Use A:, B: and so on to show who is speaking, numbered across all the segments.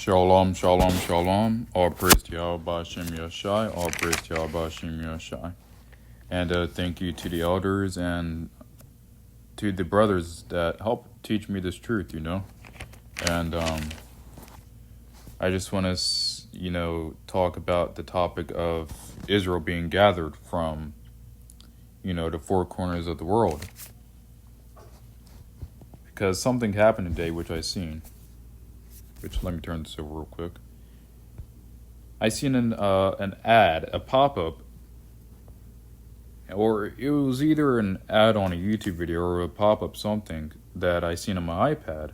A: Shalom, shalom, shalom. All praise to Yahweh B'Shem Yashai. All praise to Yahweh B'Shem Yashai. And thank you to the elders and to the brothers that helped teach me this truth, And I just want to, talk about the topic of Israel being gathered from, the four corners of the world. Because something happened today, which I seen. Let me turn this over real quick. I seen an ad, a pop-up, or it was either an ad on a YouTube video or a pop-up something that I seen on my iPad.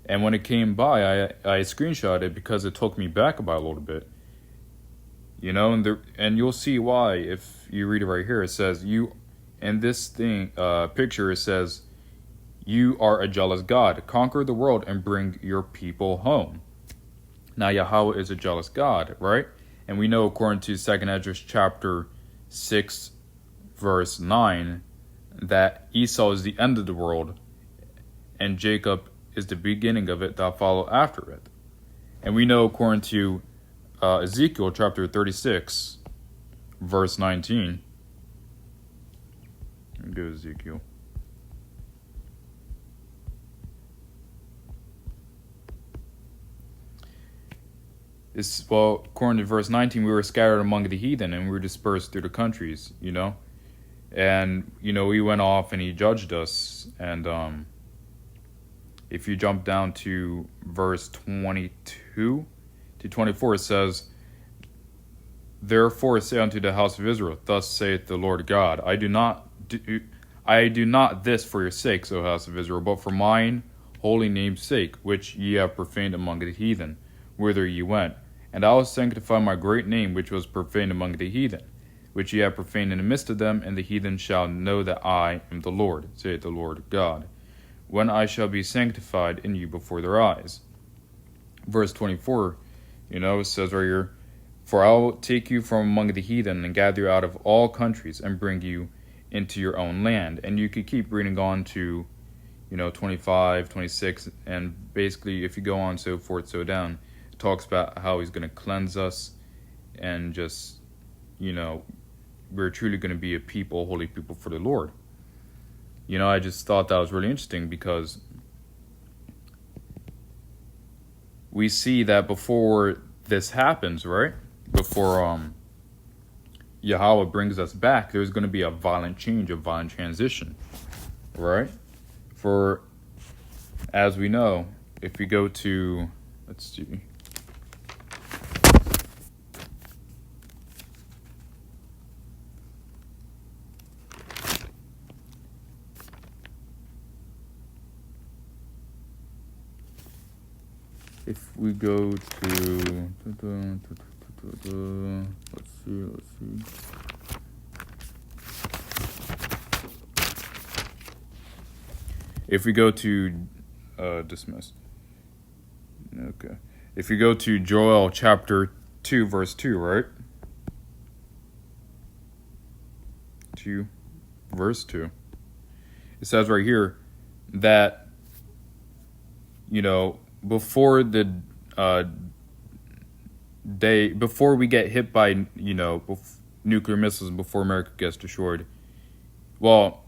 A: And when it came by, I screenshot it because it took me back about a little bit. And you'll see why if you read it right here. It says, in this picture, it says, "You are a jealous God. Conquer the world and bring your people home." Now, Yahweh is a jealous God, right? And we know, according to 2nd Esdras chapter 6, verse 9, that Esau is the end of the world, and Jacob is the beginning of it that follow after it. And we know, according to Ezekiel chapter 36, verse 19. Let me go to Ezekiel. According to verse 19, we were scattered among the heathen and we were dispersed through the countries, And, we went off and he judged us. And if you jump down to verse 22 to 24, it says, "Therefore say unto the house of Israel, Thus saith the Lord God, I do not this for your sakes, O house of Israel, but for mine holy name's sake, which ye have profaned among the heathen, whither ye went. And I will sanctify my great name, which was profaned among the heathen, which ye have profaned in the midst of them, and the heathen shall know that I am the Lord, saith the Lord God, when I shall be sanctified in you before their eyes." Verse 24, it says right here, "For I will take you from among the heathen and gather you out of all countries and bring you into your own land." And you could keep reading on to, 25, 26, and basically if you go on so forth, so down, talks about how he's going to cleanse us and just, we're truly going to be a people, holy people for the Lord. I just thought that was really interesting because we see that before this happens, right? Before Yahweh brings us back, there's going to be a violent change, a violent transition, right? For, as we know, if we go to, let's see, if we go to, let's see. If we go to, dismiss. Okay. If you go to Joel chapter 2, verse 2, right? 2, verse 2. It says right here that, before the before we get hit by, nuclear missiles, before America gets destroyed. Well,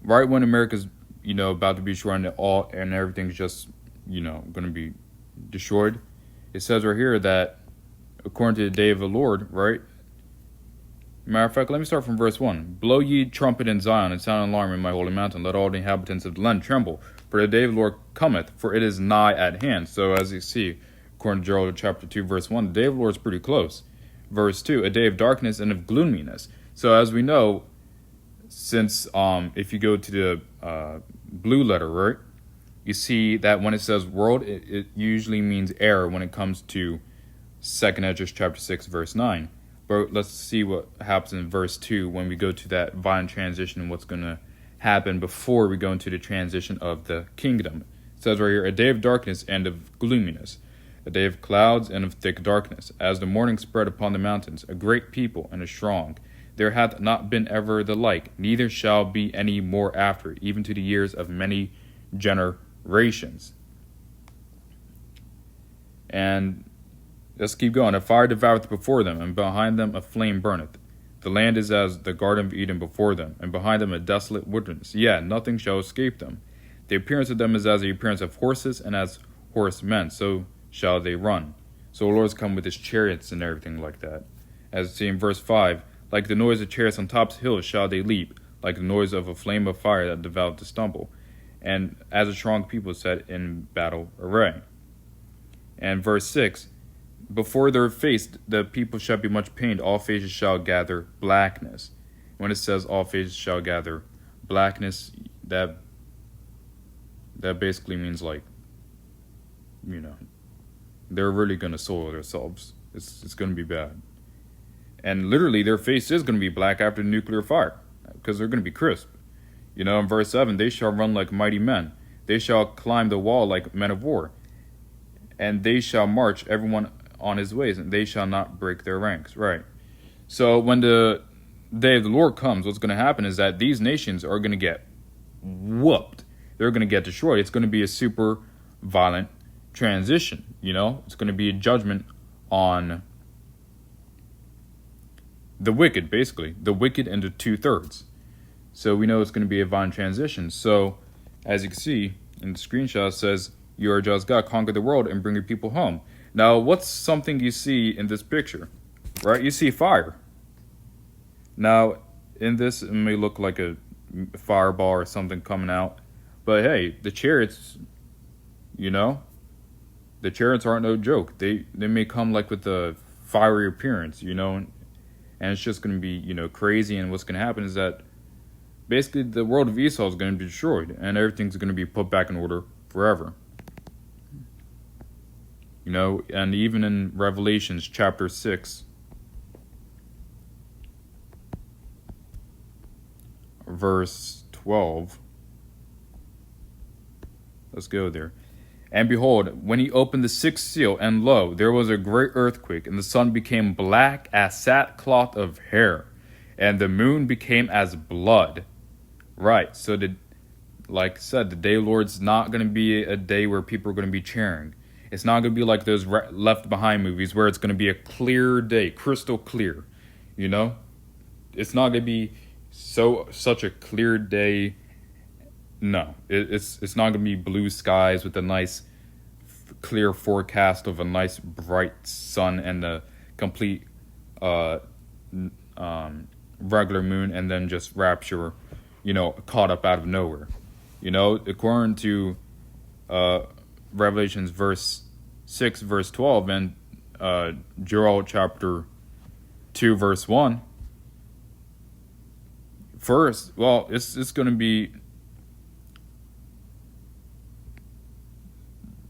A: right when America's, about to be destroyed and everything's just, going to be destroyed, it says right here that according to the day of the Lord, right? Matter of fact, let me start from verse 1. "Blow ye trumpet in Zion, and sound an alarm in my holy mountain. Let all the inhabitants of the land tremble, for the day of the Lord cometh, for it is nigh at hand." So as you see, according to Joel chapter 2, verse 1, the day of the Lord is pretty close. Verse 2, "A day of darkness and of gloominess." So as we know, since if you go to the blue letter, right, you see that when it says world, it usually means error when it comes to 2nd Esdras chapter 6, verse 9. But let's see what happens in verse 2 when we go to that violent transition and what's going to happen before we go into the transition of the kingdom. It says right here, "A day of darkness and of gloominess, a day of clouds and of thick darkness, as the morning spread upon the mountains, a great people and a strong. There hath not been ever the like, neither shall be any more after, even to the years of many generations." And let's keep going. A fire devoureth before them, and behind them a flame burneth. The land is as the Garden of Eden before them, and behind them a desolate wilderness. Yeah, nothing shall escape them. The appearance of them is as the appearance of horses, and as horsemen, so shall they run. So the Lord's come with his chariots and everything like that. As seen in verse 5, like the noise of chariots on tops of hills shall they leap, like the noise of a flame of fire that devoureth to stumble, and as a strong people set in battle array. And verse 6, before their face the people shall be much pained, all faces shall gather blackness. When it says all faces shall gather blackness, that basically means, like, they're really going to soil themselves. It's going to be bad. And literally their face is going to be black after the nuclear fire, because they're going to be crisp. In verse 7, they shall run like mighty men. They shall climb the wall like men of war. And they shall march everyone on his ways, and they shall not break their ranks. Right. So when the day of the Lord comes, what's going to happen is that these nations are going to get whooped. They're going to get destroyed. It's going to be a super violent transition. It's going to be a judgment on the wicked, basically. The wicked and the 2/3. So we know it's going to be a violent transition. So, as you can see in the screenshot, it says, you are just God, conquer the world and bring your people home. Now, what's something you see in this picture? Right? You see fire. Now, in this, it may look like a fireball or something coming out. But hey, the chariots, the chariots aren't no joke. They may come like with a fiery appearance, and it's just going to be, crazy. And what's going to happen is that basically the world of Esau is going to be destroyed, and everything's going to be put back in order forever. And even in Revelations chapter 6, verse 12, let's go there. And behold, when he opened the sixth seal, and lo, there was a great earthquake, and the sun became black as sackcloth of hair, and the moon became as blood. Right, so like I said, the day of the Lord's not going to be a day where people are going to be cheering. It's not going to be like those Left Behind movies where it's going to be a clear day, crystal clear, It's not going to be such a clear day. No, it's not going to be blue skies with a nice clear forecast of a nice bright sun and a complete regular moon, and then just rapture, caught up out of nowhere. According to Revelations verse 6, verse 12, and Joel chapter 2, verse 1. First, well, it's going to be,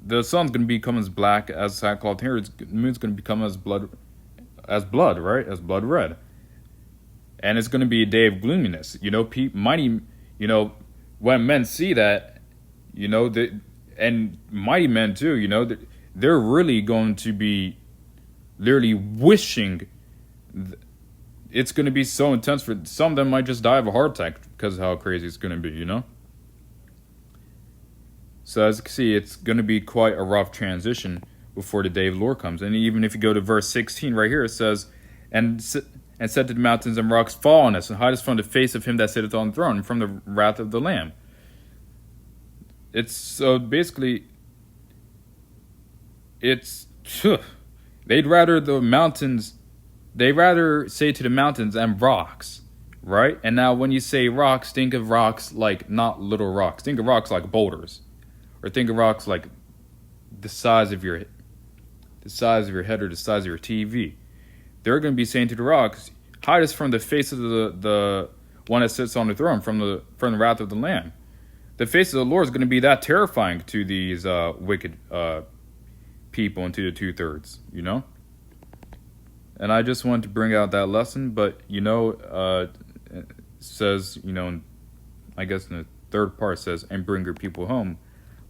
A: the sun's going to become as black as sackcloth hair. The moon's going to become as blood, right? As blood red. And it's going to be a day of gloominess. When men see that, and mighty men too, they're really going to be literally wishing it's going to be so intense. For some of them might just die of a heart attack because of how crazy it's going to be, So as you can see, it's going to be quite a rough transition before the day of the Lord comes. And even if you go to verse 16 right here, it says, and said to the mountains and rocks, fall on us, and hide us from the face of him that sitteth on the throne, and from the wrath of the Lamb. It's so basically, they'd rather say to the mountains and rocks, right? And now when you say rocks, think of rocks like not little rocks. Think of rocks like boulders, or think of rocks like the size of your head or the size of your TV. They're going to be saying to the rocks, hide us from the face of the one that sits on the throne, from the wrath of the Lamb. The face of the Lord is going to be that terrifying to these wicked people and to the 2/3, And I just wanted to bring out that lesson, but it says, I guess in the third part it says, and bring your people home.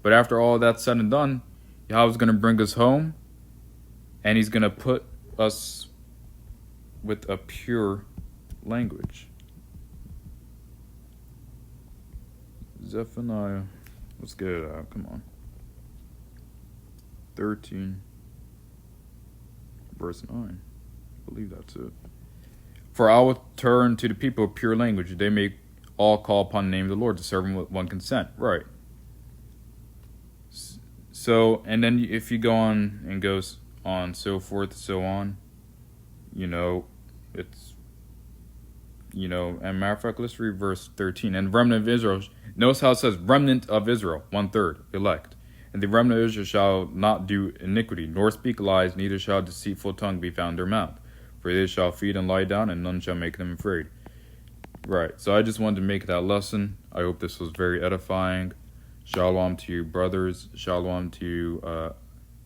A: But after all that's said and done, Yahweh's going to bring us home, and he's going to put us with a pure language. Zephaniah, let's get it out, come on. 13. verse 9. I believe that's it. For I will turn to the people of pure language. They may all call upon the name of the Lord to serve him with one consent. Right. So, and then if you go on and goes on so forth, so on, it's, and matter of fact, let's read verse 13. And the remnant of Israel, notice how it says remnant of Israel, 1/3, elect. And the remnant of Israel shall not do iniquity, nor speak lies, neither shall a deceitful tongue be found in their mouth. For they shall feed and lie down, and none shall make them afraid. Right, so I just wanted to make that lesson. I hope this was very edifying. Shalom to you brothers, shalom to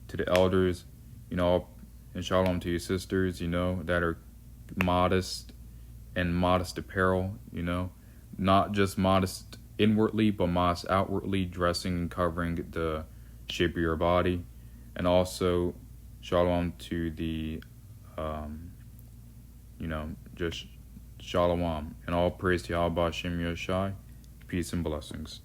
A: the elders, and shalom to you sisters, that are modest and modest apparel, not just modest inwardly, but modest outwardly, dressing and covering the shape of your body. And also shalom to the just shalom, and all praise to Yahweh Shem Yoshai. Peace and blessings.